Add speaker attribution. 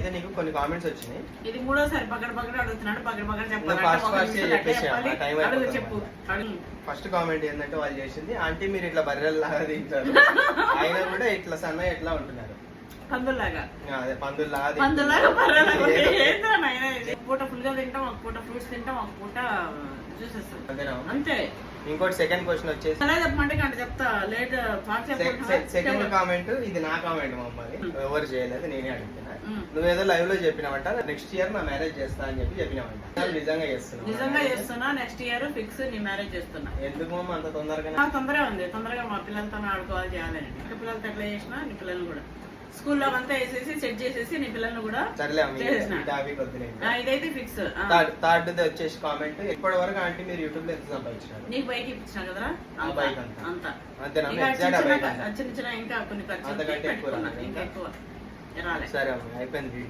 Speaker 1: అయితే నీకు కొన్ని కామెంట్స్ వచ్చినాయి.
Speaker 2: ఇది మూడోసారి పగడ అడుగుతున్నాడు. పగడ చెప్పు.
Speaker 1: ఫస్ట్ కామెంట్ ఏంటంటే వాళ్ళు చేసింది, ఆంటీ మీరు ఇట్లా బర్రెల్లాగా తింటారు, అయినా కూడా ఇట్లా సన్న ఎట్లా ఉంటున్నారు
Speaker 2: పందుల్లాగా.
Speaker 1: అదే పందుల్లాగా
Speaker 2: పూట ఫుల్ గా తింటాం, ఒక పూట ఫ్రూట్స్ తింటాం, ఒక పూట జ్యూసెస్ అంతే.
Speaker 1: ఇంకోటి సెకండ్ క్వశ్చన్ వచ్చేసి
Speaker 2: చెప్పమంటే గంట చెప్తా లేట్.
Speaker 1: సెకండ్ కామెంట్ ఇది నా కామెంట్ మమ్మల్ని ఎవరు చేయలేదు, నేనే అడుగుతున్నా. నువ్వేదో లైవ్ లో చెప్పినావంట నెక్స్ట్ ఇయర్ నా మ్యారేజ్ చేస్తా అని చెప్పినావంట. నిజంగా
Speaker 2: చేస్తున్నా నెక్స్ట్ ఇయర్ ఫిక్స్ నీ మ్యారేజ్ చేస్తున్నా.
Speaker 1: ఎందుకు మమ్మ అంత తొందరగా?
Speaker 2: నాకు తొందరగా ఉంది, తొందరగా మా పిల్లలతో ఆడుకోవాలి చేయాలని. ఇంకా పిల్లలతో ఎట్లా చేసినా నీ పిల్లల్ని కూడా స్కూల్లో అంతా వేసేసి సెట్ చేసేసి నీ పిల్లల్ని కూడా ఇదైతే ఫిక్స్.
Speaker 1: థర్డ్ వచ్చేసి కామెంట్, ఇప్పటి వరకు ఆంటీ మీరు యూట్యూబ్ లో ఎంత సంపాదించారు?
Speaker 2: నీకు బైక్ ఇప్పించిన కదరా అంతా. చిన్న చిన్న ఇంకా కొన్ని ఖర్చు ఇంకా ఎక్కువ.
Speaker 1: సరే అయిపోయింది.